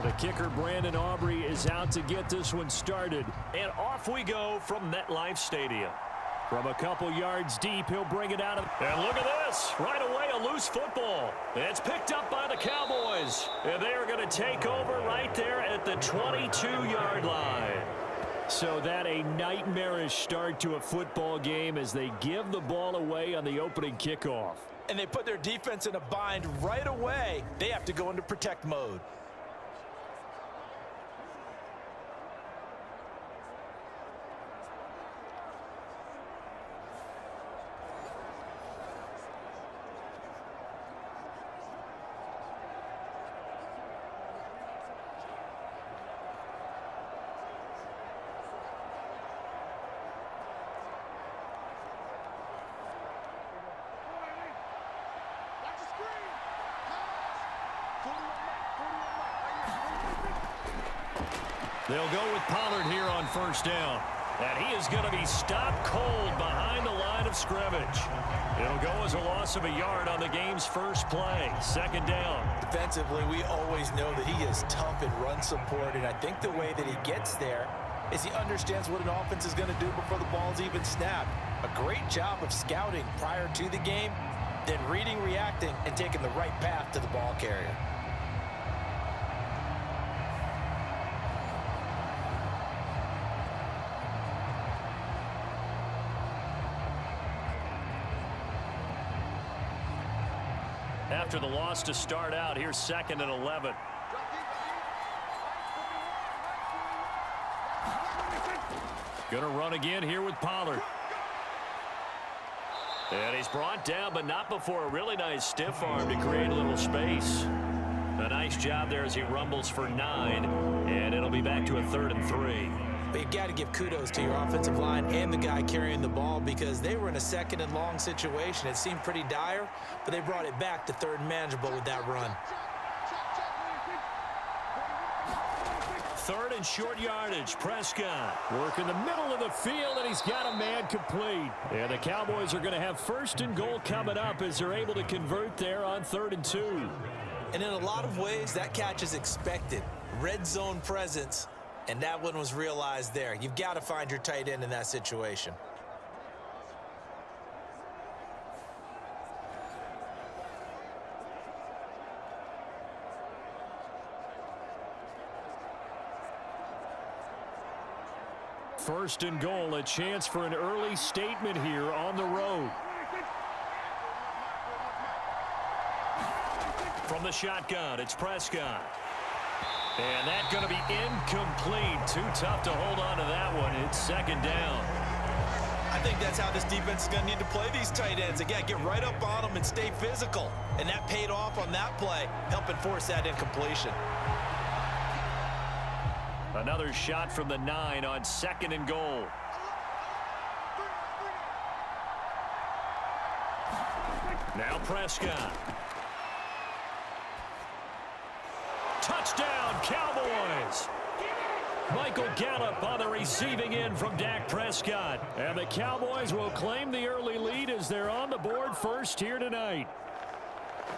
The kicker, Brandon Aubrey, is out to get this one started. And off we go from MetLife Stadium. From a couple yards deep, he'll bring it out of... And look at this. Right away, a loose football. It's picked up by the Cowboys. And they are going to take over right there at the 22-yard line. So that a nightmarish start to a football game as they give the ball away on the opening kickoff. And they put their defense in a bind right away. They have to go into protect mode. They'll go with Pollard here on first down. And he is going to be stopped cold behind the line of scrimmage. It'll go as a loss of a yard on the game's first play. Second down. Defensively, we always know that he is tough in run support, and I think the way that he gets there is he understands what an offense is going to do before the ball's even snapped. A great job of scouting prior to the game, then reading, reacting, and taking the right path to the ball carrier. After the loss to start out, here's 2nd and 11. Going to run again here with Pollard. And he's brought down, but not before a really nice stiff arm to create a little space. A nice job there as he rumbles for 9, and it'll be back to a 3rd and 3. But you got to give kudos to your offensive line and the guy carrying the ball because they were in a 2nd and long situation. It seemed pretty dire, but they brought it back to 3rd and manageable with that run. 3rd and short yardage. Prescott working the middle of the field, and he's got a man complete. And the Cowboys are going to have 1st and goal coming up as they're able to convert there on 3rd and 2. And in a lot of ways, that catch is expected. Red zone presence. And that one was realized there. You've got to find your tight end in that situation. First and goal, a chance for an early statement here on the road. From the shotgun, it's Prescott. And that's going to be incomplete. Too tough to hold on to that one. It's 2nd down. I think that's how this defense is going to need to play these tight ends. Again, get right up on them and stay physical. And that paid off on that play, helping force that incompletion. Another shot from the 9 on 2nd and goal. Now Prescott. Touchdown, Cowboys! Michael Gallup on the receiving end from Dak Prescott. And the Cowboys will claim the early lead as they're on the board first here tonight.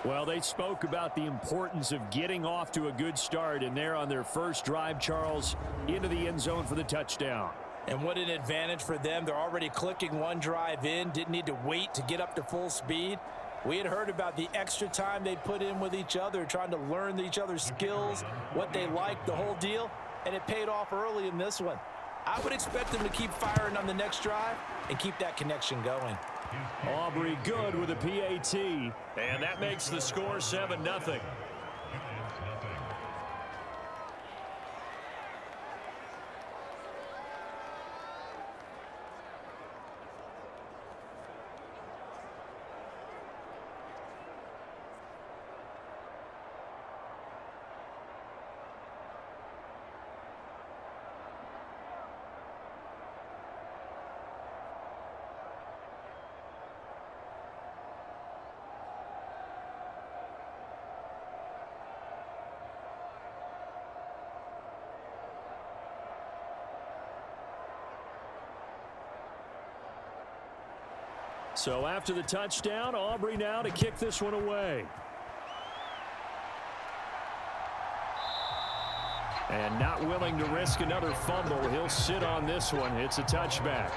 Well, they spoke about the importance of getting off to a good start, and they're on their first drive, Charles, into the end zone for the touchdown. And what an advantage for them. They're already clicking one drive in, didn't need to wait to get up to full speed. We had heard about the extra time they put in with each other, trying to learn each other's skills, what they liked, the whole deal, and it paid off early in this one. I would expect them to keep firing on the next drive and keep that connection going. Aubrey good with a PAT, and that makes the score 7-0. So after the touchdown, Aubrey now to kick this one away. And not willing to risk another fumble. He'll sit on this one. It's a touchback.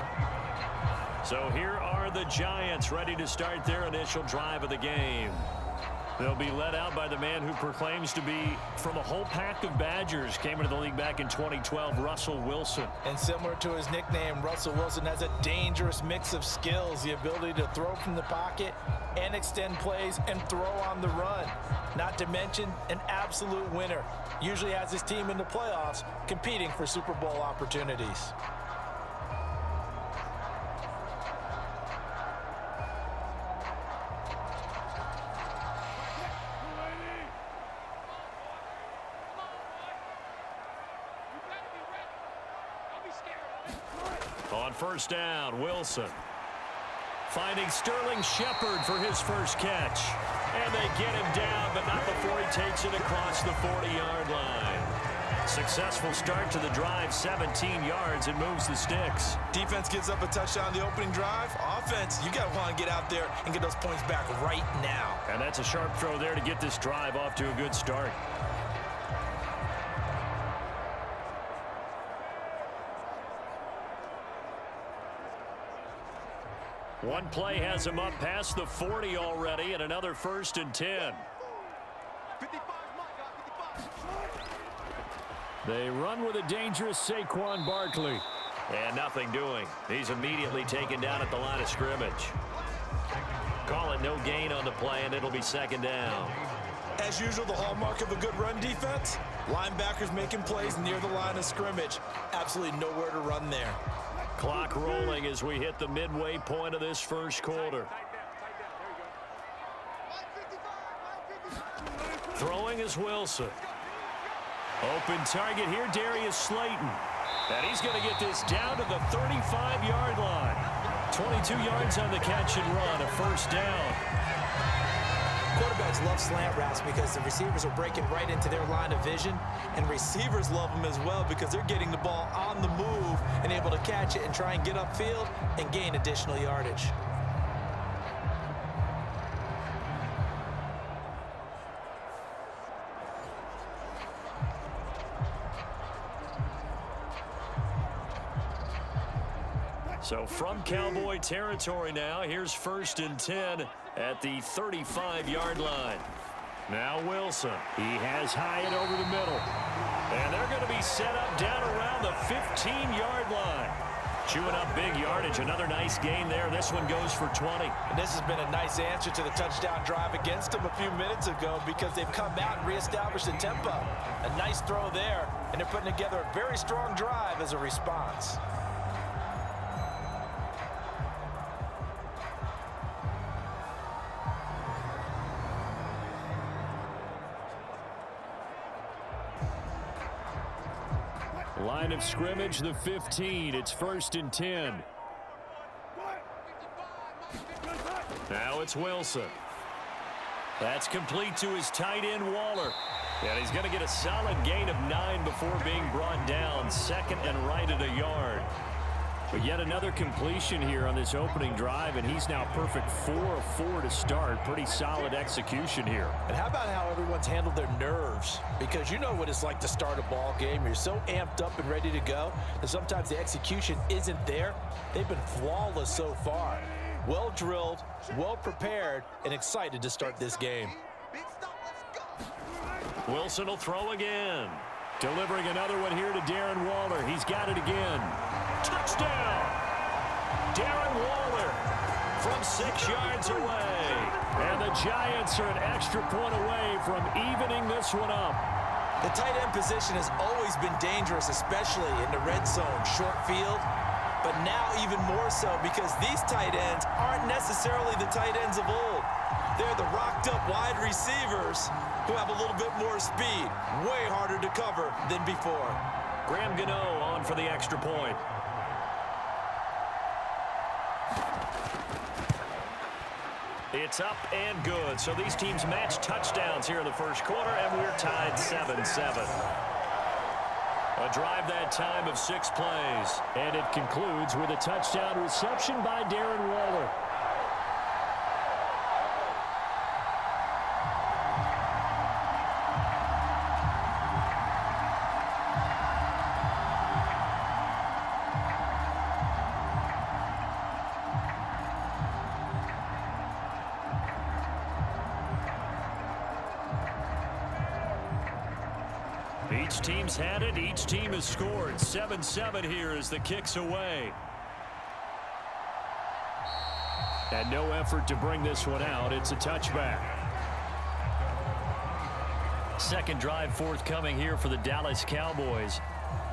So here are the Giants ready to start their initial drive of the game. They'll be led out by the man who proclaims to be from a whole pack of Badgers. Came into the league back in 2012, Russell Wilson. And similar to his nickname, Russell Wilson has a dangerous mix of skills. The ability to throw from the pocket and extend plays and throw on the run. Not to mention an absolute winner. Usually has his team in the playoffs competing for Super Bowl opportunities. On first down, Wilson. Finding Sterling Shepard for his first catch. And they get him down, but not before he takes it across the 40-yard line. Successful start to the drive, 17 yards, and moves the sticks. Defense gives up a touchdown on the opening drive. Offense, you got to want to get out there and get those points back right now. And that's a sharp throw there to get this drive off to a good start. One play has him up past the 40 already, and another 1st and 10. They run with a dangerous Saquon Barkley. And nothing doing. He's immediately taken down at the line of scrimmage. Call it no gain on the play, and it'll be 2nd down. As usual, the hallmark of a good run defense, linebackers making plays near the line of scrimmage. Absolutely nowhere to run there. Clock rolling as we hit the midway point of this first quarter. Throwing is Wilson. Open target here, Darius Slayton. And he's going to get this down to the 35-yard line. 22 yards on the catch and run, a 1st down. Quarterbacks love slant routes because the receivers are breaking right into their line of vision, and receivers love them as well because they're getting the ball on the move and able to catch it and try and get upfield and gain additional yardage. So from Cowboy territory now, here's 1st and 10 at the 35-yard line. Now Wilson. He has Hyatt over the middle. And they're going to be set up down around the 15-yard line. Chewing up big yardage. Another nice gain there. This one goes for 20. And this has been a nice answer to the touchdown drive against them a few minutes ago because they've come out and reestablished the tempo. A nice throw there, and they're putting together a very strong drive as a response. Line of scrimmage, the 15. It's 1st and 10. Now it's Wilson. That's complete to his tight end, Waller. And he's going to get a solid gain of 9 before being brought down. 2nd and right at a yard. But yet another completion here on this opening drive, and he's now perfect 4 of 4 to start. Pretty solid execution here. And how about how everyone's handled their nerves? Because you know what it's like to start a ball game. You're so amped up and ready to go, and sometimes the execution isn't there. They've been flawless so far. Well drilled, well prepared, and excited to start this game. Wilson will throw again. Delivering another one here to Darren Waller. He's got it again. Touchdown! Darren Waller from 6 yards away. And the Giants are an extra point away from evening this one up. The tight end position has always been dangerous, especially in the red zone, short field. But now even more so because these tight ends aren't necessarily the tight ends of old. They're the rocked-up wide receivers who have a little bit more speed. Way harder to cover than before. Graham Gano on for the extra point. It's up and good. So these teams match touchdowns here in the first quarter, and we're tied 7-7. A drive that time of 6 plays. And it concludes with a touchdown reception by Darren Waller. Each team's had it. Each team has scored. 7-7 here as the kick's away. And no effort to bring this one out. It's a touchback. Second drive forthcoming here for the Dallas Cowboys.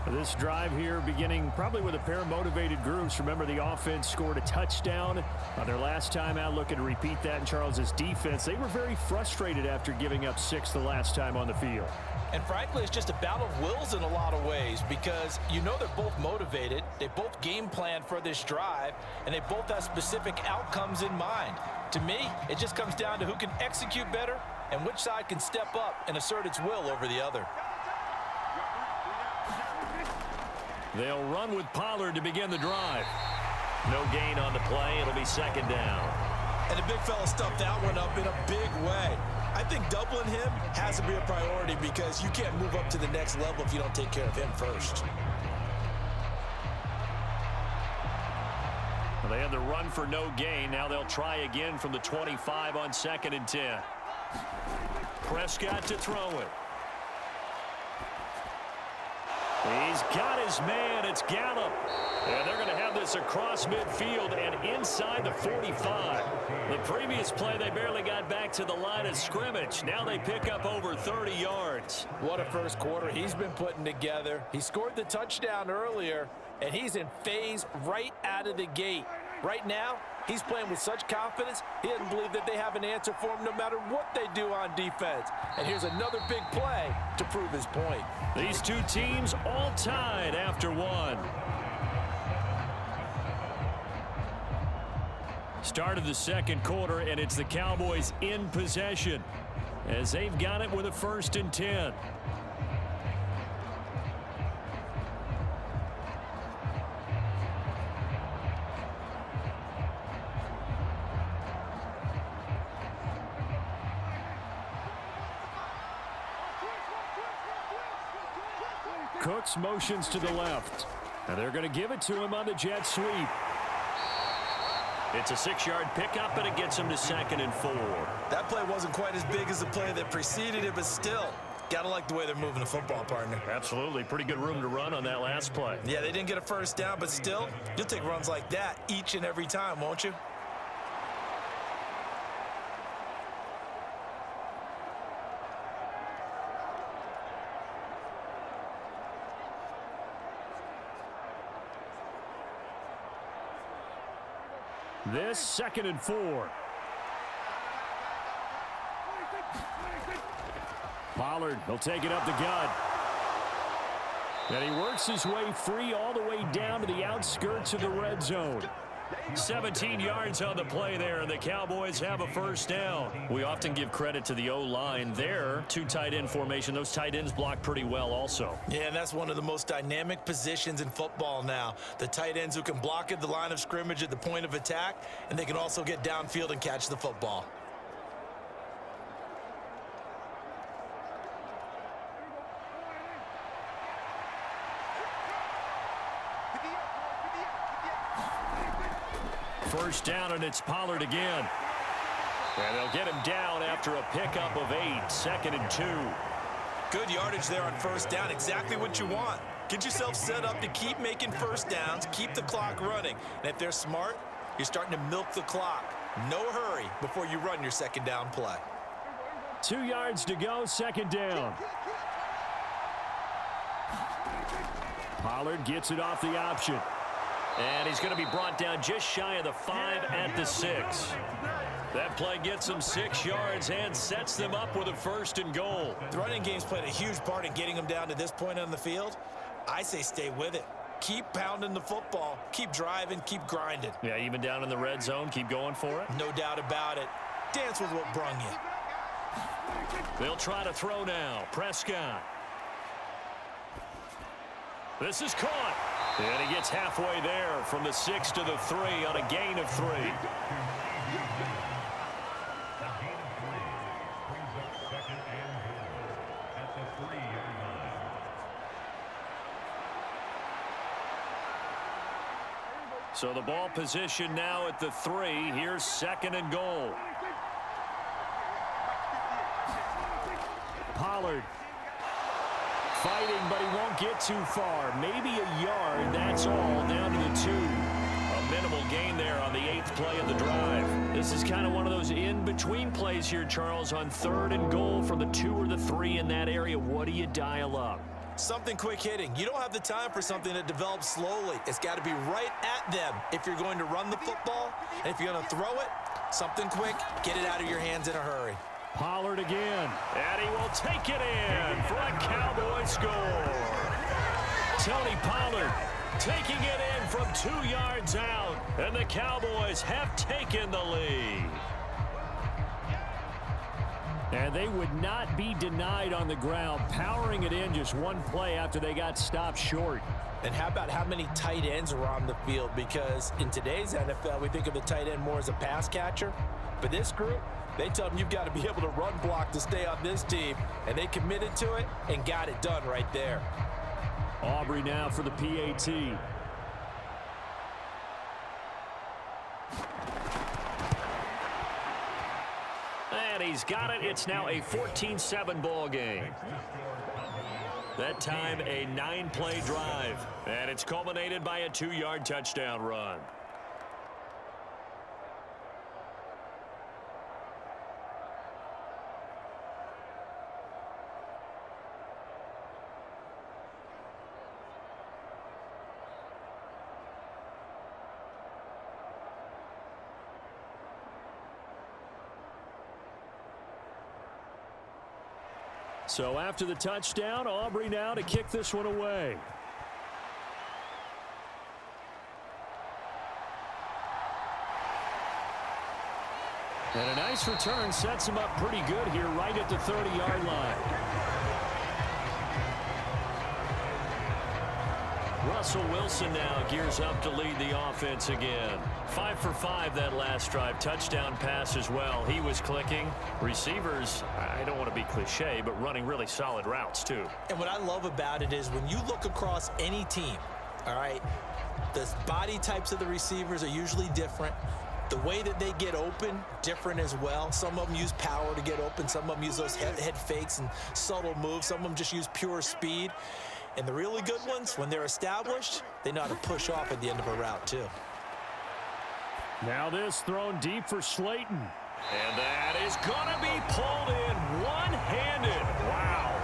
This drive here beginning probably with a pair of motivated groups. Remember, the offense scored a touchdown on their last time out, looking to repeat that in Charles's defense. They were very frustrated after giving up 6 the last time on the field. And frankly, it's just a battle of wills in a lot of ways because you know they're both motivated. They both game plan for this drive, and they both have specific outcomes in mind. To me, it just comes down to who can execute better and which side can step up and assert its will over the other. They'll run with Pollard to begin the drive. No gain on the play. It'll be second down. And the big fella stuffed that one up in a big way. I think doubling him has to be a priority because you can't move up to the next level if you don't take care of him first. Well, they had the run for no gain. Now they'll try again from the 25 on 2nd and 10. Prescott to throw it. He's got his man. It's Gallup. And they're going to have this across midfield and inside the 45. The previous play, they barely got back to the line of scrimmage. Now they pick up over 30 yards. What a first quarter he's been putting together. He scored the touchdown earlier, and he's in phase right out of the gate. Right now, he's playing with such confidence, he doesn't believe that they have an answer for him no matter what they do on defense. And here's another big play to prove his point. These two teams all tied after one. Start of the second quarter, and it's the Cowboys in possession as they've got it with a 1st and 10. Cooks motions to the left. And they're going to give it to him on the jet sweep. It's a 6-yard pickup, and it gets him to 2nd and 4. That play wasn't quite as big as the play that preceded it, but still, got to like the way they're moving the football, partner. Absolutely. Pretty good room to run on that last play. Yeah, they didn't get a first down, but still, you'll take runs like that each and every time, won't you? This 2nd and 4. Pollard, he'll take it up the gut. And he works his way free all the way down to the outskirts of the red zone. 17 yards on the play there, and the Cowboys have a first down. We often give credit to the O-line there. 2 tight end formation. Those tight ends block pretty well also. Yeah, and that's one of the most dynamic positions in football now. The tight ends who can block at the line of scrimmage at the point of attack, and they can also get downfield and catch the football. First down, and it's Pollard again. And they'll get him down after a pickup of 8. 2nd and 2. Good yardage there on first down. Exactly what you want. Get yourself set up to keep making first downs, keep the clock running. And if they're smart, you're starting to milk the clock. No hurry before you run your second down play. 2 yards to go, 2nd down. Pollard gets it off the option. And he's going to be brought down just shy of the 5 at the 6. That play gets them 6 yards and sets them up with a 1st and goal. The running game's played a huge part in getting them down to this point on the field. I say stay with it. Keep pounding the football. Keep driving. Keep grinding. Yeah, even down in the red zone, keep going for it. No doubt about it. Dance with what brung you. They'll try to throw now. Prescott. This is caught. And he gets halfway there from the 6 to the 3 on a gain of 3. So the ball position now at the 3. Here's 2nd and goal. Pollard fighting, but he won't get too far. Maybe a yard, that's all, down to the 2. A minimal gain there on the 8th play of the drive. This is kind of one of those in-between plays here, Charles, on 3rd and goal from the 2 or the 3 in that area. What do you dial up? Something quick hitting. You don't have the time for something that develops slowly. It's got to be right at them if you're going to run the football. And if you're going to throw it, something quick, get it out of your hands in a hurry. Pollard again. And he will take it in for a Cowboy score. Tony Pollard taking it in from 2 yards out. And the Cowboys have taken the lead. And they would not be denied on the ground, powering it in just one play after they got stopped short. And how about how many tight ends are on the field? Because in today's NFL, we think of the tight end more as a pass catcher. But this group, they tell them you've got to be able to run block to stay on this team. And they committed to it and got it done right there. Aubrey now for the PAT. And he's got it. It's now a 14-7 ball game. That time a 9-play drive. And it's culminated by a 2-yard touchdown run. So after the touchdown, Aubrey now to kick this one away. And a nice return sets him up pretty good here right at the 30-yard line. Russell Wilson now gears up to lead the offense again. 5 for 5 that last drive. Touchdown pass as well. He was clicking. Receivers, I don't want to be cliche, but running really solid routes too. And what I love about it is when you look across any team, all right, the body types of the receivers are usually different. The way that they get open, different as well. Some of them use power to get open. Some of them use those head fakes and subtle moves. Some of them just use pure speed. And the really good ones, when they're established, they know how to push off at the end of a route, too. Now this thrown deep for Slayton. And that is going to be pulled in one-handed. Wow.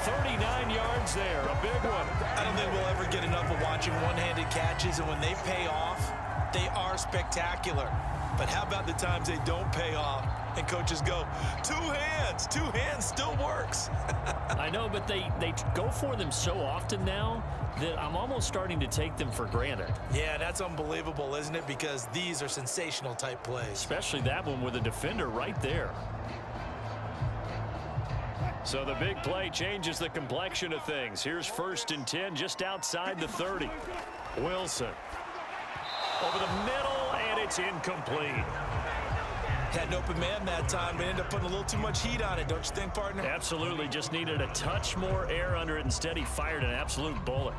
39 yards there, a big one. I don't think we'll ever get enough of watching one-handed catches, and when they pay off, they are spectacular. But how about the times they don't pay off and coaches go, two hands still works. I know, but they go for them so often now that I'm almost starting to take them for granted. Yeah, that's unbelievable, isn't it? Because these are sensational type plays. Especially that one with a defender right there. So the big play changes the complexion of things. Here's 1st and 10 just outside the 30. Wilson over the middle, and it's incomplete. Had an open man that time, but ended up putting a little too much heat on it, don't you think, partner? Absolutely. Just needed a touch more air under it. Instead, he fired an absolute bullet.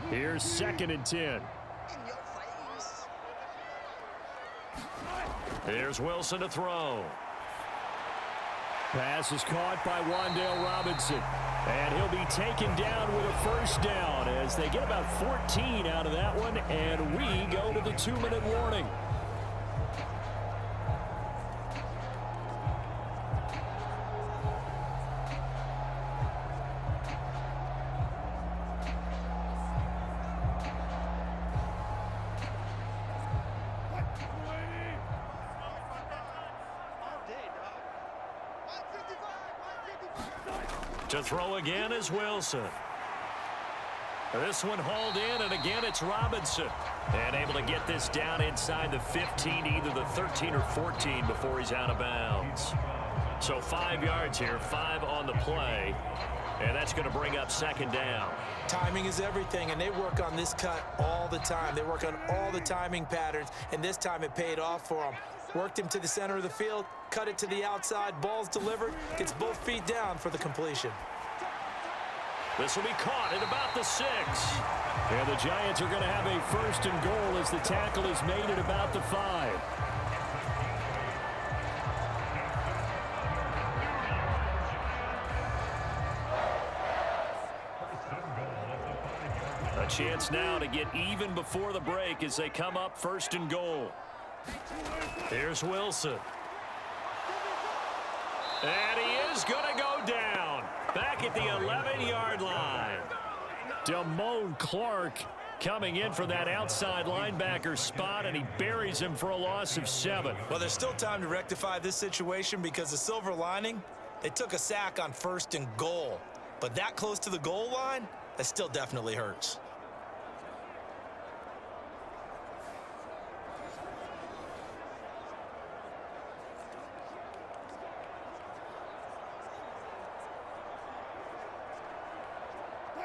Here's 2nd and 10. Here's Wilson to throw. Pass is caught by Wan'Dale Robinson. And he'll be taken down with a 1st down as they get about 14 out of that one. And we go to the 2-minute warning. To throw again is Wilson. This one hauled in, and again it's Robinson. And able to get this down inside the 15, either the 13 or 14 before he's out of bounds. So 5 yards here, 5 on the play. And that's going to bring up 2nd down. Timing is everything, and they work on this cut all the time. They work on all the timing patterns, and this time it paid off for them. Worked him to the center of the field, cut it to the outside, ball's delivered, gets both feet down for the completion. This will be caught at about the 6. And the Giants are going to have a 1st and goal as the tackle is made at about the 5. A chance now to get even before the break as they come up 1st and goal. Here's Wilson. And he is going to go down. Back at the 11-yard line. Damone Clark coming in for that outside linebacker spot, and he buries him for a loss of 7. Well, there's still time to rectify this situation because the silver lining, they took a sack on 1st and goal. But that close to the goal line, that still definitely hurts.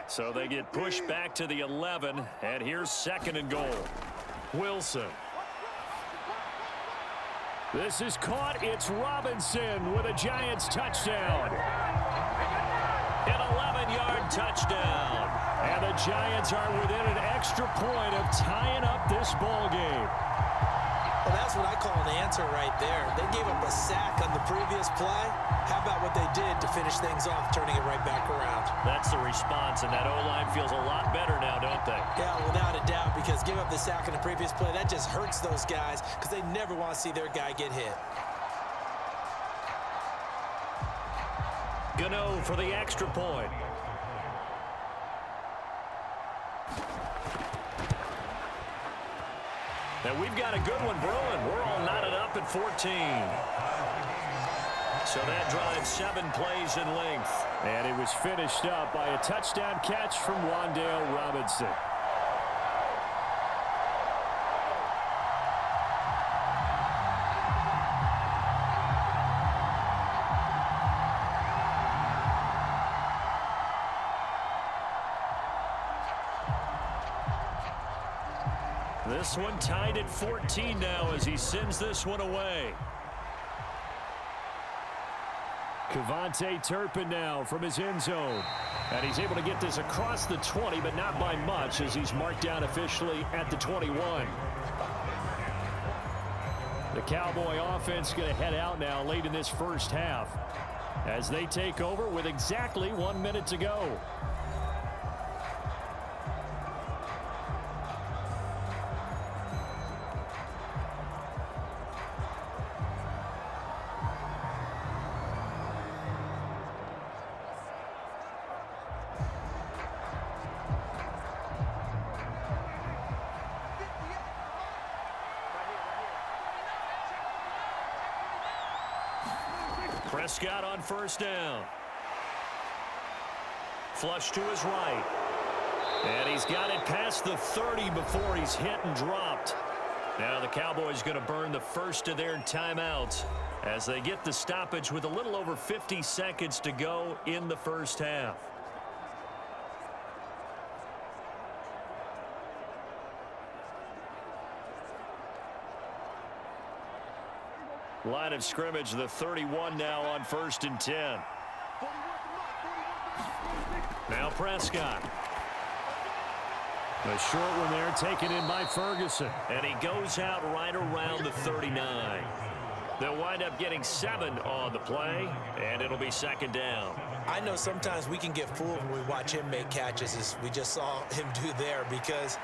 So they get pushed back to the 11, and here's 2nd and goal. Wilson. This is caught. It's Robinson with a Giants touchdown. An 11-yard touchdown. And the Giants are within an extra point of tying up this ball game. Well, that's what I call an answer right there. They gave up a sack on the previous play. How about what they did to finish things off, turning it right back around? That's the response, and that O-line feels a lot better now, don't they? Yeah, without a doubt, because giving up the sack on the previous play, that just hurts those guys because they never want to see their guy get hit. Gano for the extra point. And we've got a good one brewing. We're all knotted up at 14. So that drives 7 plays in length. And it was finished up by a touchdown catch from Wan'Dale Robinson. This one tied at 14 now as he sends this one away. Kevontae Turpin now from his end zone. And he's able to get this across the 20, but not by much as he's marked down officially at the 21. The Cowboy offense going to head out now late in this first half as they take over with exactly 1 minute to go. Prescott on 1st down. Flush to his right. And he's got it past the 30 before he's hit and dropped. Now the Cowboys going to burn the first of their timeouts as they get the stoppage with a little over 50 seconds to go in the first half. Line of scrimmage, the 31 now on 1st and 10. Now Prescott. A short one there taken in by Ferguson. And he goes out right around the 39. They'll wind up getting 7 on the play, and it'll be 2nd down. I know sometimes we can get fooled when we watch him make catches, as we just saw him do there, because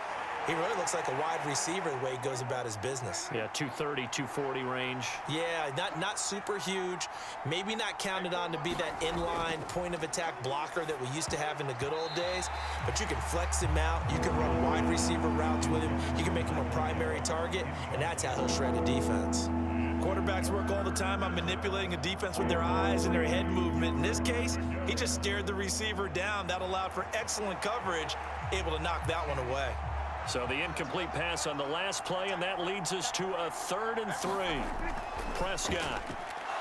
he really looks like a wide receiver the way he goes about his business. Yeah, 230, 240 range. Yeah, not super huge. Maybe not counted on to be that inline point-of-attack blocker that we used to have in the good old days. But you can flex him out. You can run wide receiver routes with him. You can make him a primary target, and that's how he'll shred a defense. Quarterbacks work all the time on manipulating a defense with their eyes and their head movement. In this case, he just stared the receiver down. That allowed for excellent coverage, able to knock that one away. So the incomplete pass on the last play, and that leads us to a 3rd and 3. Prescott.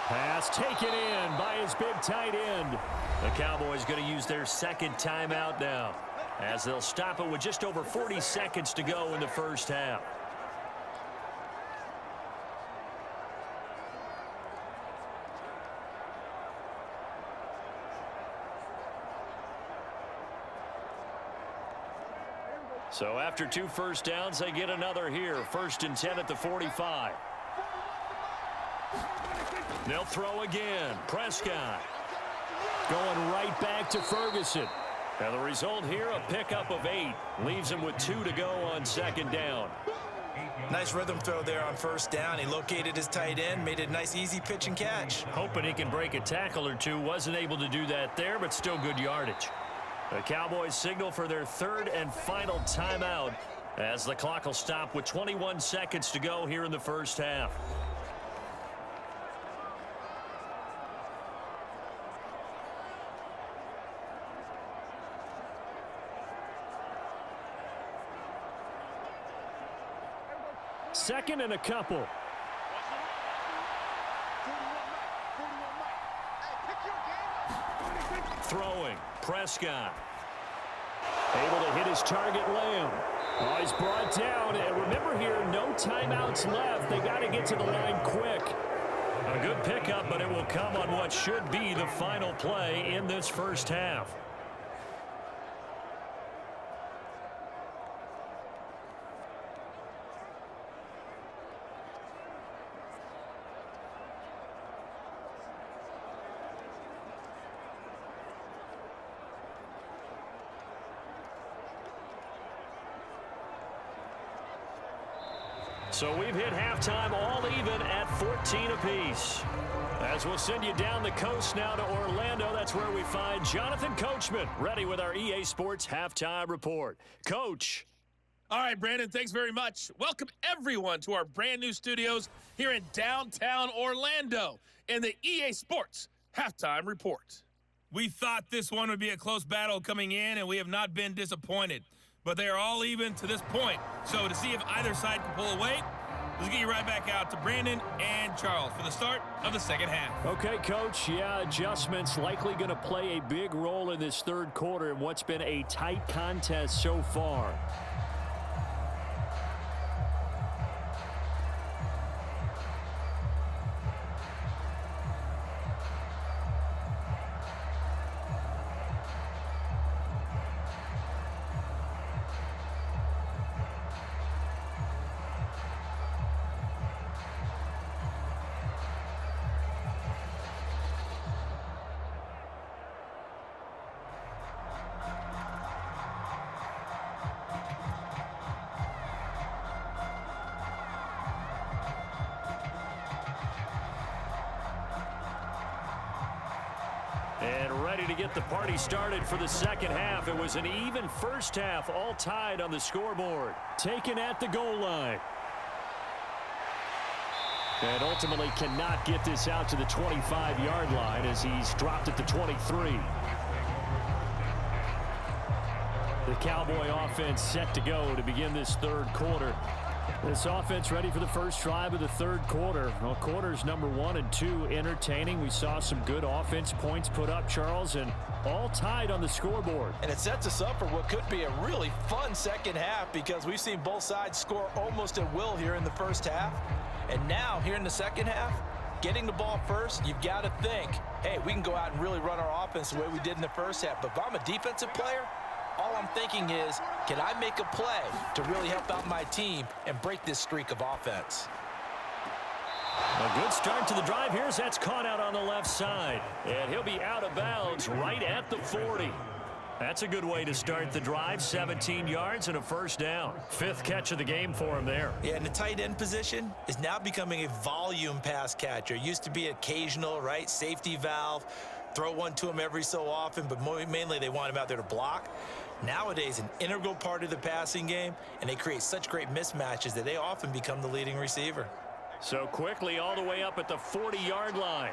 Pass taken in by his big tight end. The Cowboys going to use their 2nd timeout now as they'll stop it with just over 40 seconds to go in the first half. So after 2 first downs, they get another here. 1st and 10 at the 45. They'll throw again. Prescott going right back to Ferguson. And the result here, a pickup of 8. Leaves him with 2 to go on 2nd down. Nice rhythm throw there on 1st down. He located his tight end, made it a nice, easy pitch and catch. Hoping he can break a tackle or 2. Wasn't able to do that there, but still good yardage. The Cowboys signal for their 3rd and final timeout as the clock will stop with 21 seconds to go here in the 1st half. Second and a couple. Throwing. Prescott. Able to hit his target, Lamb. Oh, he's brought down. And remember here, no timeouts left. They got to get to the line quick. A good pickup, but it will come on what should be the final play in this 1st half. So we've hit halftime all even at 14 apiece. As we'll send you down the coast now to Orlando, that's where we find Jonathan Coachman, ready with our EA Sports Halftime Report. Coach. All right, Brandon, thanks very much. Welcome, everyone, to our brand-new studios here in downtown Orlando in the EA Sports Halftime Report. We thought this one would be a close battle coming in, and we have not been disappointed. But they are all even to this point. So to see if either side can pull away, let's get you right back out to Brandon and Charles for the start of the 2nd half. Okay, Coach. Yeah, adjustments likely going to play a big role in this 3rd quarter in what's been a tight contest so far. And ready to get the party started for the 2nd half. It was an even 1st half, all tied on the scoreboard. Taken at the goal line. And ultimately cannot get this out to the 25-yard line as he's dropped at the 23. The Cowboy offense set to go to begin this 3rd quarter. This offense ready for the first drive of the 3rd quarter. Well, quarters number 1 and 2 entertaining. We saw some good offense points put up, Charles, and all tied on the scoreboard. And it sets us up for what could be a really fun 2nd half because we've seen both sides score almost at will here in the 1st half. And now, here in the 2nd half, getting the ball first, you've got to think, hey, we can go out and really run our offense the way we did in the 1st half. But if I'm a defensive player, all I'm thinking is, can I make a play to really help out my team and break this streak of offense? A good start to the drive here as that's caught out on the left side. And he'll be out of bounds right at the 40. That's a good way to start the drive. 17 yards and a 1st down. 5th catch of the game for him there. Yeah, and the tight end position is now becoming a volume pass catcher. Used to be occasional, right? Safety valve. Throw one to him every so often, but mainly they want him out there to block. Nowadays, an integral part of the passing game, and they create such great mismatches that they often become the leading receiver. So quickly all the way up at the 40-yard line.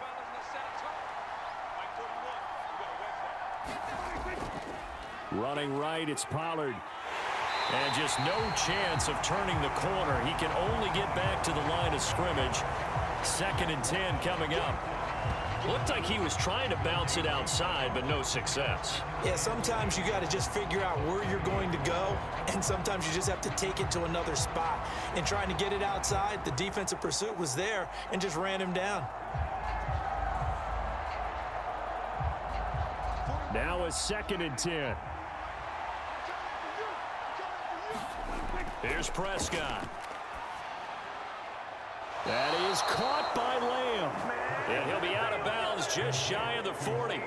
Running right, it's Pollard. And just no chance of turning the corner. He can only get back to the line of scrimmage. 2nd and 10 coming up. Looked like he was trying to bounce it outside, but no success. Yeah, sometimes you got to just figure out where you're going to go, and sometimes you just have to take it to another spot. And trying to get it outside, the defensive pursuit was there and just ran him down. Now a 2nd and 10. Here's Prescott. That is caught by Lamb. And he'll be out of bounds just shy of the 40.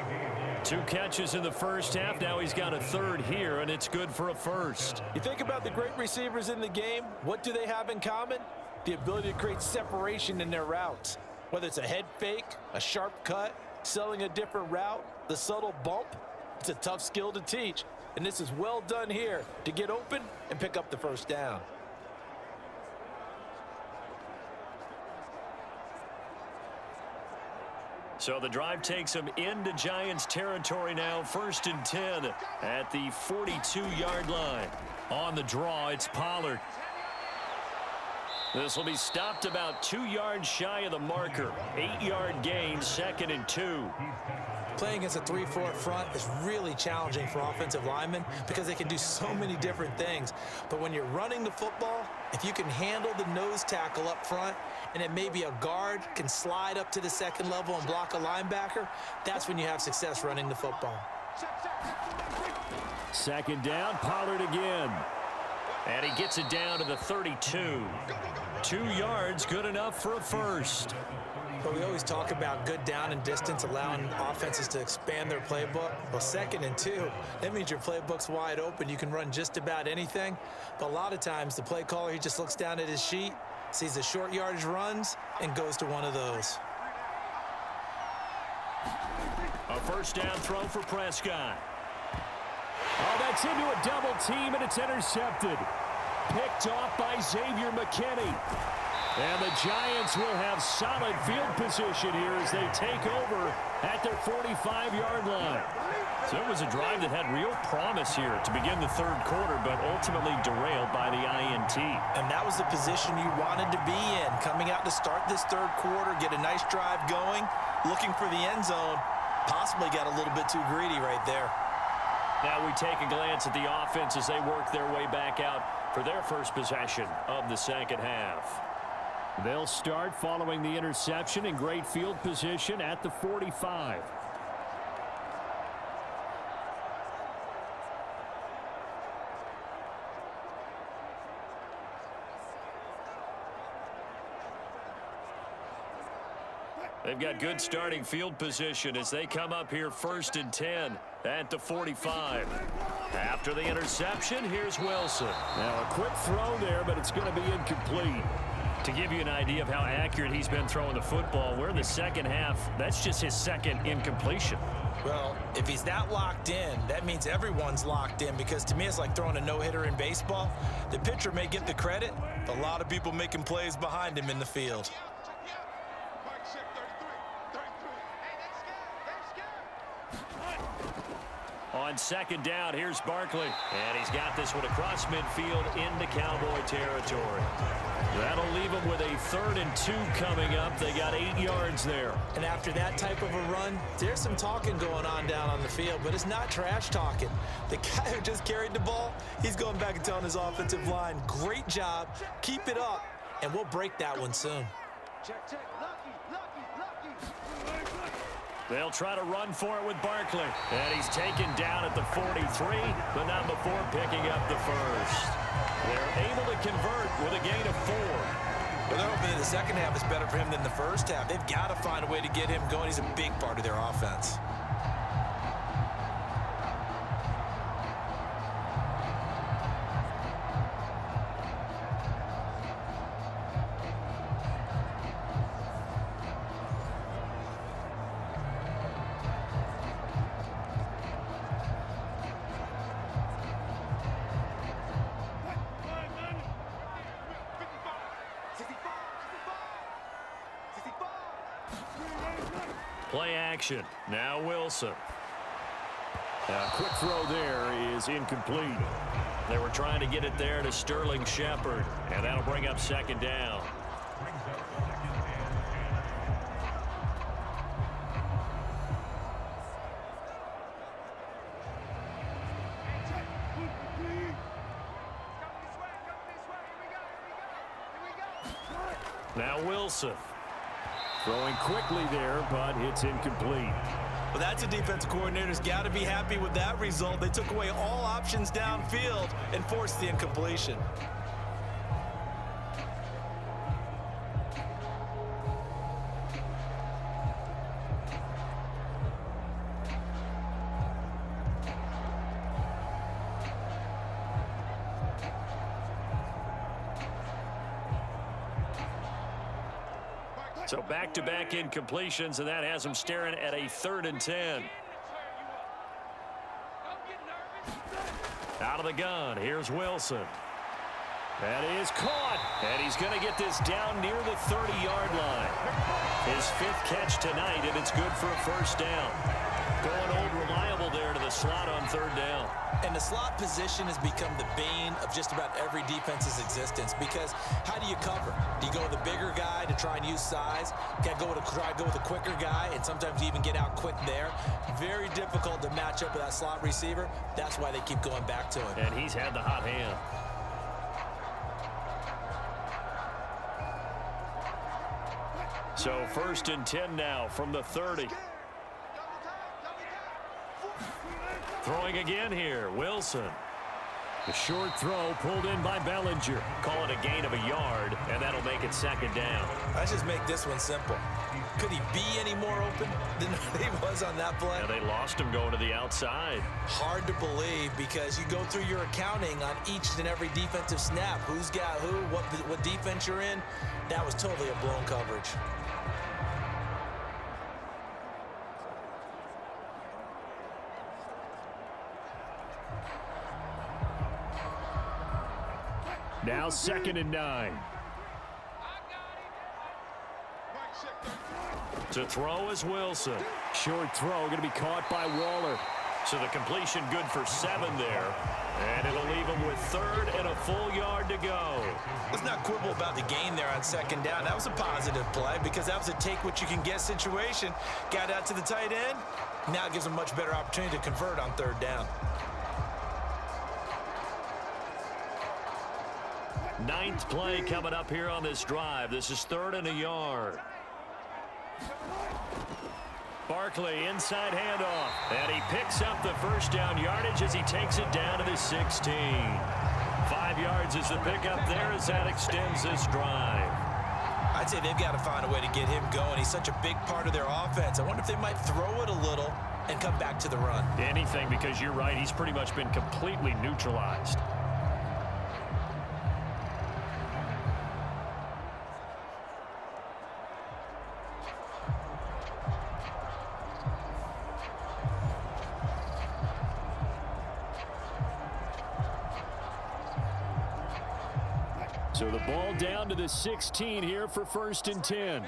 2 catches in the first half. Now he's got a third here, and it's good for a first. You think about the great receivers in the game, what do they have in common? The ability to create separation in their routes. Whether it's a head fake, a sharp cut, selling a different route, the subtle bump, it's a tough skill to teach. And this is well done here to get open and pick up the first down. So the drive takes him into Giants territory now. 1st and 10 at the 42-yard line. On the draw, it's Pollard. This will be stopped about 2 yards shy of the marker. 8-yard gain, 2nd and 2. Playing against a 3-4 front is really challenging for offensive linemen because they can do so many different things. But when you're running the football, if you can handle the nose tackle up front, and it may be a guard can slide up to the 2nd level and block a linebacker, that's when you have success running the football. 2nd down, Pollard again. And he gets it down to the 32. 2 yards, good enough for a first. But we always talk about good down and distance, allowing offenses to expand their playbook. Well, 2nd and 2, that means your playbook's wide open. You can run just about anything. But a lot of times, the play caller, he just looks down at his sheet, sees the short yardage runs, and goes to one of those. A first down throw for Prescott. Oh, that's into a double team, and it's intercepted. Picked off by Xavier McKinney. And the Giants will have solid field position here as they take over at their 45-yard line. So it was a drive that had real promise here to begin the 3rd quarter, but ultimately derailed by the INT. And that was the position you wanted to be in, coming out to start this 3rd quarter, get a nice drive going, looking for the end zone, possibly got a little bit too greedy right there. Now we take a glance at the offense as they work their way back out for their first possession of the 2nd half. They'll start following the interception in great field position at the 45. They've got good starting field position as they come up here 1st and 10 at the 45. After the interception, here's Wilson. Now a quick throw there, but it's going to be incomplete. To give you an idea of how accurate he's been throwing the football, we're in the 2nd half. That's just his 2nd incompletion. Well, if he's that locked in, that means everyone's locked in, because to me it's like throwing a no-hitter in baseball. The pitcher may get the credit, but a lot of people making plays behind him in the field. On 2nd down, here's Barkley. And he's got this one across midfield into Cowboy territory. That'll leave them with a 3rd and 2 coming up. They got 8 yards there. And after that type of a run, there's some talking going on down on the field, but it's not trash talking. The guy who just carried the ball, he's going back and telling his offensive line, great job, keep it up, and we'll break that one soon. Check, check, lucky. They'll try to run for it with Barkley. And he's taken down at the 43, but not before picking up the first. They're able to convert with a gain of 4. Well, they're hoping that the 2nd half is better for him than the 1st half. They've got to find a way to get him going. He's a big part of their offense. Play action. Now Wilson. A quick throw there is incomplete. They were trying to get it there to Sterling Shepard, and that'll bring up 2nd down. Now Wilson. Throwing quickly there, but it's incomplete. Well, that's a defensive coordinator's got to be happy with that result. They took away all options downfield and forced the incompletion. So back-to-back incompletions, and that has him staring at a 3rd and 10. Out of the gun, here's Wilson. That is caught, and he's going to get this down near the 30-yard line. His 5th catch tonight, and it's good for a 1st down. Going old reliable there to the slot on 3rd down. And the slot position has become the bane of just about every defense's existence, because how do you cover? Do you go with the bigger guy to try and use size? Try to go with a quicker guy, and sometimes you even get out quick there. Very difficult to match up with that slot receiver. That's why they keep going back to him. And he's had the hot hand. So 1st and 10 now from the 30. Throwing again here, Wilson. The short throw pulled in by Bellinger. Call it a gain of a yard, and that'll make it 2nd down. Let's just make this one simple. Could he be any more open than he was on that play? Yeah, they lost him going to the outside. Hard to believe, because you go through your accounting on each and every defensive snap. Who's got who, what defense you're in. That was totally a blown coverage. Now 2nd and 9. To throw is Wilson. Short throw going to be caught by Waller. So the completion good for 7 there. And it'll leave him with 3rd and a full yard to go. Let's not quibble about the gain there on 2nd down. That was a positive play, because that was a take-what-you-can-get situation. Got out to the tight end. Now it gives him a much better opportunity to convert on 3rd down. 9th play coming up here on this drive. This is 3rd and a yard. Barkley inside handoff, and he picks up the 1st down yardage as he takes it down to the 16. 5 yards is the pickup there as that extends this drive. I'd say they've got to find a way to get him going. He's such a big part of their offense. I wonder if they might throw it a little and come back to the run. Anything, because you're right, he's pretty much been completely neutralized. So the ball down to the 16 here for 1st and 10.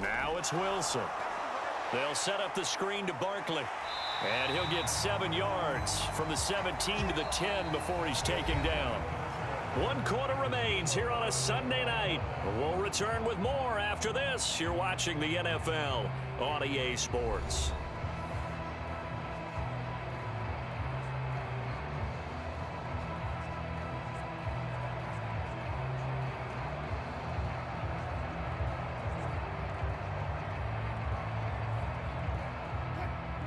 Now it's Wilson. They'll set up the screen to Barkley. And he'll get 7 yards from the 17 to the 10 before he's taken down. 1 quarter remains here on a Sunday night. We'll return with more after this. You're watching the NFL on EA Sports.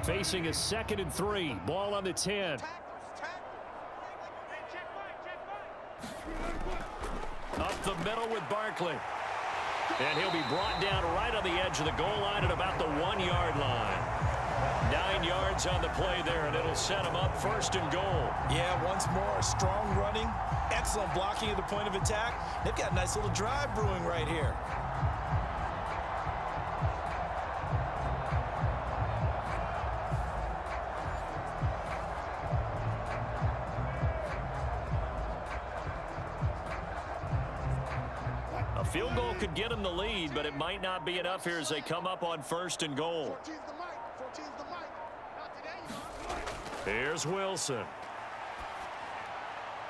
Facing a 2nd and 3. Ball on the 10. Up the middle with Barkley. And he'll be brought down right on the edge of the goal line at about the 1-yard line. 9 yards on the play there, and it'll set him up 1st and goal. Yeah, once more, strong running, excellent blocking at the point of attack. They've got a nice little drive brewing right here. Field goal could get him the lead, but it might not be enough here as they come up on 1st and goal. Here's Wilson.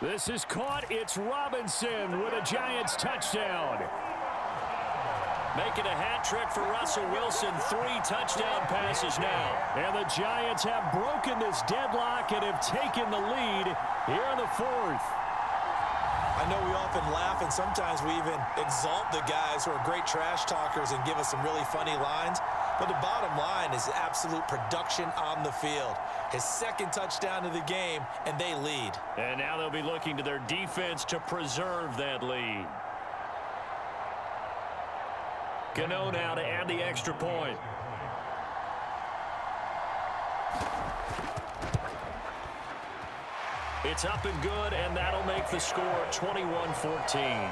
This is caught. It's Robinson with a Giants touchdown. Making a hat trick for Russell Wilson. 3 touchdown passes now. And the Giants have broken this deadlock and have taken the lead here in the 4th. I know we often laugh, and sometimes we even exalt the guys who are great trash talkers and give us some really funny lines. But the bottom line is absolute production on the field. His 2nd touchdown of the game, and they lead. And now they'll be looking to their defense to preserve that lead. Cano now to add the extra point. It's up and good, and that'll make the score 21-14.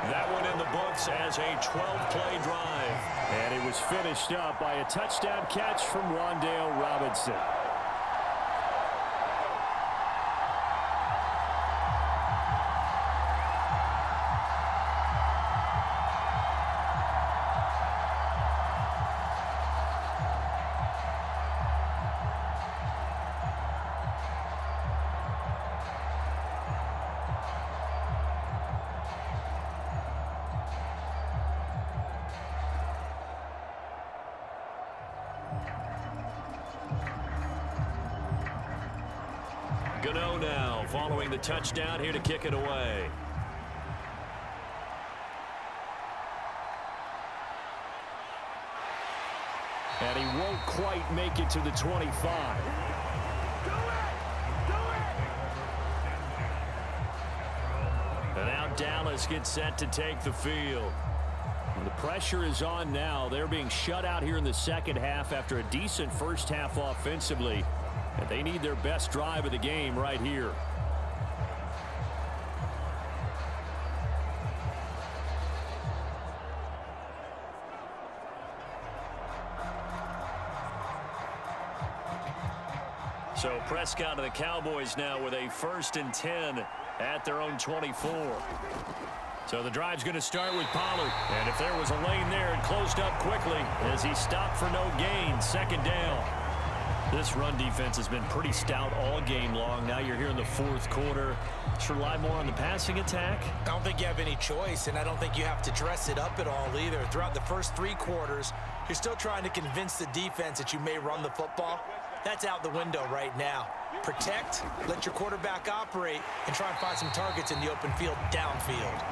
That one in the books as a 12-play drive. And it was finished up by a touchdown catch from Rondale Robinson. Gano now following the touchdown here to kick it away. And he won't quite make it to the 25. And now Dallas gets set to take the field. The pressure is on now. They're being shut out here in the second half after a decent first half offensively. And they need their best drive of the game right here. So Prescott to the Cowboys now with a 1st and 10 at their own 24. So the drive's going to start with Pollard. And if there was a lane there, it closed up quickly as he stopped for no gain. 2nd down. This run defense has been pretty stout all game long. Now you're here in the 4th quarter. Just rely more on the passing attack. I don't think you have any choice, and I don't think you have to dress it up at all either. Throughout the first 3 quarters, you're still trying to convince the defense that you may run the football. That's out the window right now. Protect, let your quarterback operate, and try and find some targets in the open field downfield.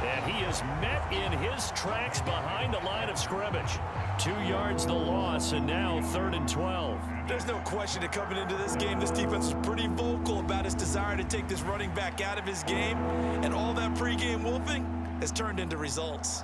And he is met in his tracks behind the line of scrimmage. 2 yards the loss, and now 3rd and 12. There's no question that coming into this game, this defense is pretty vocal about its desire to take this running back out of his game, and all that pregame wolfing has turned into results.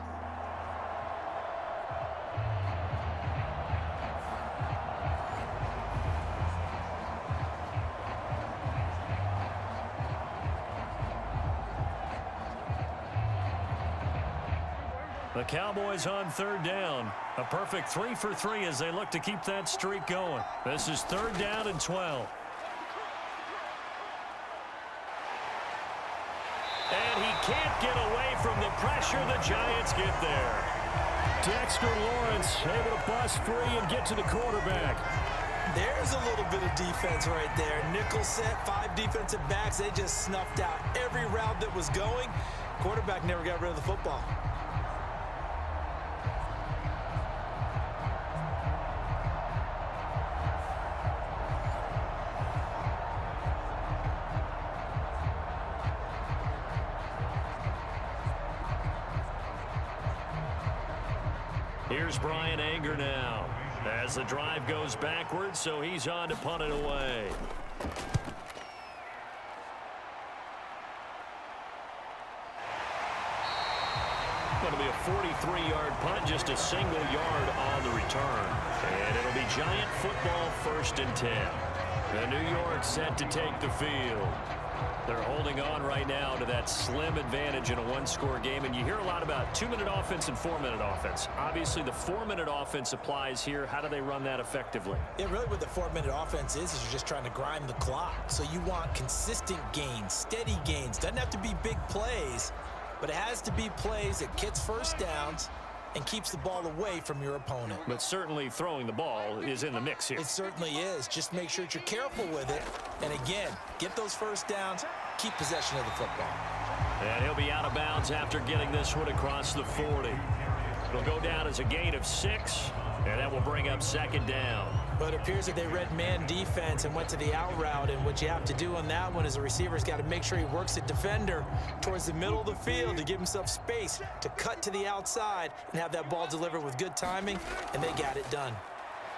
The Cowboys on 3rd down. A perfect 3 for 3 as they look to keep that streak going. This is 3rd down and 12. And he can't get away from the pressure. The Giants get there. Dexter Lawrence able to bust free and get to the quarterback. There's a little bit of defense right there. Nickel set, 5 defensive backs. They just snuffed out every route that was going. Quarterback never got rid of the football. Here's Brian Anger now as the drive goes backwards, so he's on to punt it away. Going to be a 43-yard punt, just a single yard on the return. And it'll be Giant football 1st and 10. The New York set to take the field. They're holding on right now to that slim advantage in a 1-score game. And you hear a lot about 2-minute offense and 4-minute offense. Obviously, the 4-minute offense applies here. How do they run that effectively? Yeah, really what the 4-minute offense is you're just trying to grind the clock. So you want consistent gains, steady gains. Doesn't have to be big plays, but it has to be plays that gets first downs and keeps the ball away from your opponent. But certainly throwing the ball is in the mix here. It certainly is. Just make sure that you're careful with it. And again, get those first downs, keep possession of the football. And he'll be out of bounds after getting this one across the 40. It'll go down as a gain of 6, and that will bring up 2nd down. But it appears that they read man defense and went to the out route, and what you have to do on that one is the receiver's got to make sure he works the defender towards the middle of the field to give himself space to cut to the outside and have that ball delivered with good timing, and they got it done.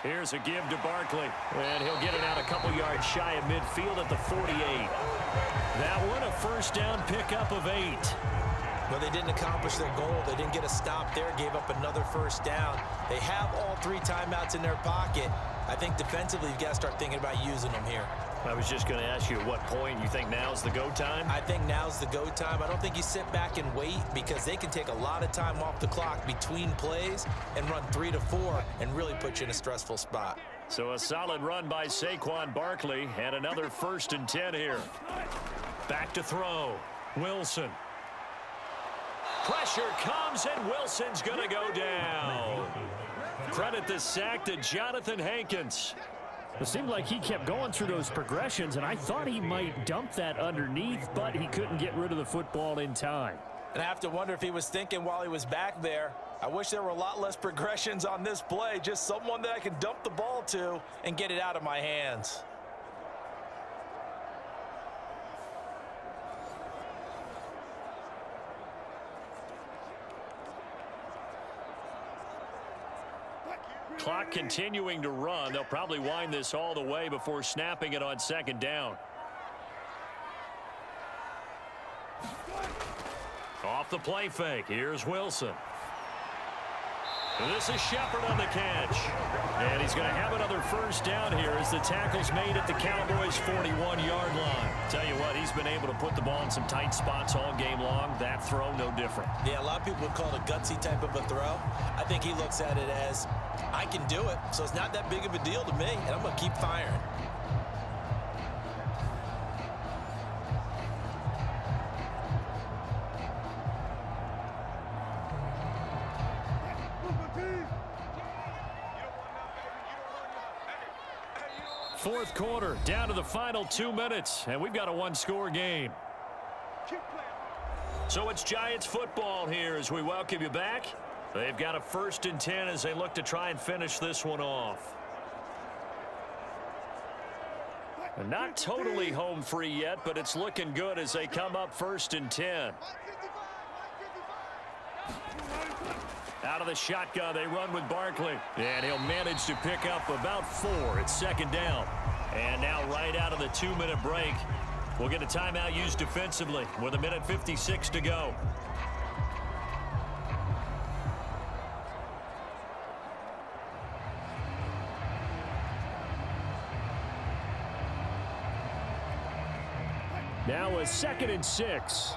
Here's a give to Barkley, and he'll get it out a couple yards shy of midfield at the 48. That one a 1st down pickup of 8. But they didn't accomplish their goal. They didn't get a stop there, gave up another 1st down. They have all 3 timeouts in their pocket. I think defensively, you've got to start thinking about using them here. I was just going to ask you at what point you think now's the go time? I think now's the go time. I don't think you sit back and wait, because they can take a lot of time off the clock between plays and run 3 to 4 and really put you in a stressful spot. So a solid run by Saquon Barkley, and another 1st and 10 here. Back to throw. Wilson. Pressure comes, and Wilson's going to go down. Credit the sack to Jonathan Hankins. It seemed like he kept going through those progressions, and I thought he might dump that underneath, but he couldn't get rid of the football in time. And I have to wonder if he was thinking while he was back there, I wish there were a lot less progressions on this play, just someone that I can dump the ball to and get it out of my hands. Clock continuing to run. They'll probably wind this all the way before snapping it on 2nd down. Off the play fake. Here's Wilson. This is Shepard on the catch. And he's going to have another 1st down here as the tackle's made at the Cowboys' 41-yard line. Tell you what, he's been able to put the ball in some tight spots all game long. That throw, no different. Yeah, a lot of people would call it a gutsy type of a throw. I think he looks at it as, I can do it, so it's not that big of a deal to me, and I'm going to keep firing. Fourth quarter, down to the final 2 minutes, and we've got a 1-score game. So it's Giants football here as we welcome you back. They've got a 1st and 10 as they look to try and finish this one off. And not totally home free yet, but it's looking good as they come up 1st and 10. Out of the shotgun, they run with Barkley. And he'll manage to pick up about 4. It's 2nd down. And now right out of the 2-minute break, we'll get a timeout used defensively with 1:56 to go. Now a 2nd and 6.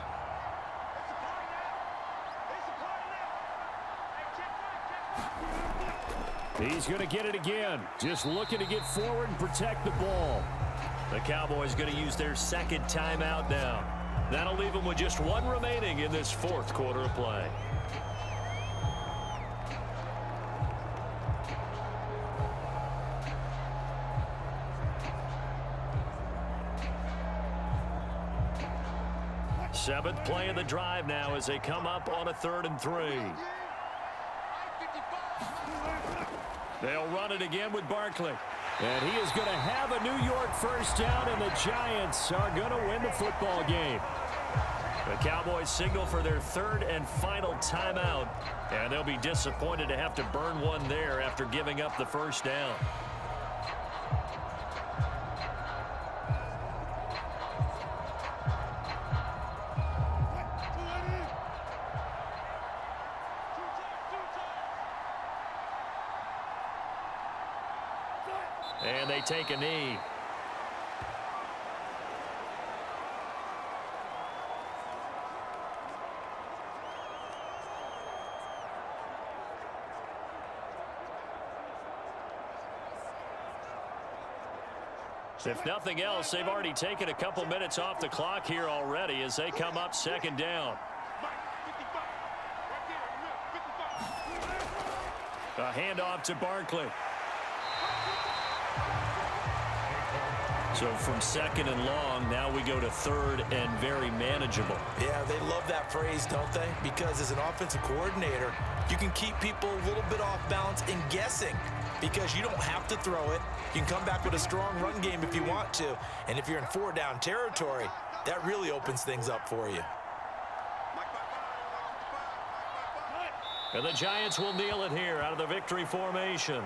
He's going to get it again. Just looking to get forward and protect the ball. The Cowboys going to use their 2nd timeout now. That'll leave them with just 1 remaining in this 4th quarter of play. Seventh play of the drive now as they come up on a 3rd and 3. They'll run it again with Barkley. And he is going to have a New York 1st down, and the Giants are going to win the football game. The Cowboys signal for their 3rd and final timeout, and they'll be disappointed to have to burn one there after giving up the 1st down. And they take a knee. If nothing else, they've already taken a couple minutes off the clock here already as they come up 2nd down. A handoff to Barkley. So from 2nd and long, now we go to 3rd and very manageable. Yeah, they love that phrase, don't they? Because as an offensive coordinator, you can keep people a little bit off balance and guessing because you don't have to throw it. You can come back with a strong run game if you want to. And if you're in 4-down territory, that really opens things up for you. And the Giants will kneel it here out of the victory formation.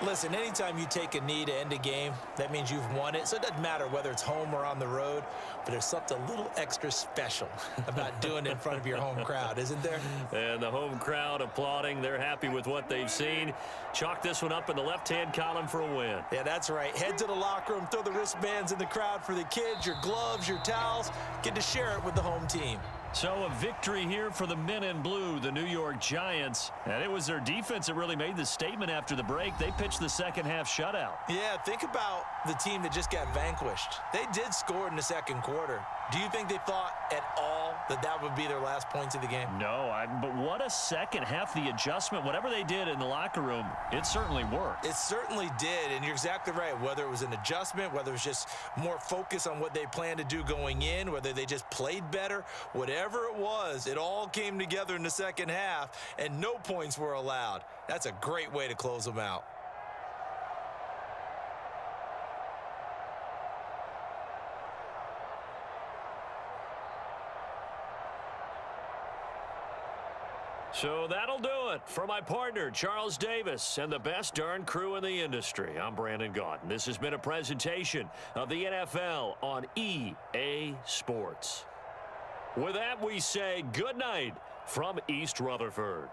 Listen, anytime you take a knee to end a game, that means you've won it. So it doesn't matter whether it's home or on the road, but there's something a little extra special about doing it in front of your home crowd, isn't there? And the home crowd applauding. They're happy with what they've seen. Chalk this one up in the left-hand column for a win. Yeah, that's right. Head to the locker room, throw the wristbands in the crowd for the kids, your gloves, your towels. Get to share it with the home team. So a victory here for the men in blue, the New York Giants. And it was their defense that really made the statement after the break. They pitched the second-half shutout. Yeah, think about the team that just got vanquished. They did score in the second quarter. Do you think they thought at all that that would be their last points of the game? No, but what a second half. The adjustment, whatever they did in the locker room, it certainly worked. It certainly did, and you're exactly right. Whether it was an adjustment, whether it was just more focus on what they planned to do going in, whether they just played better, whatever it was, it all came together in the second half, and no points were allowed. That's a great way to close them out. So that'll do it for my partner, Charles Davis, and the best darn crew in the industry. I'm Brandon Gaudin. This has been a presentation of the NFL on EA Sports. With that, we say good night from East Rutherford.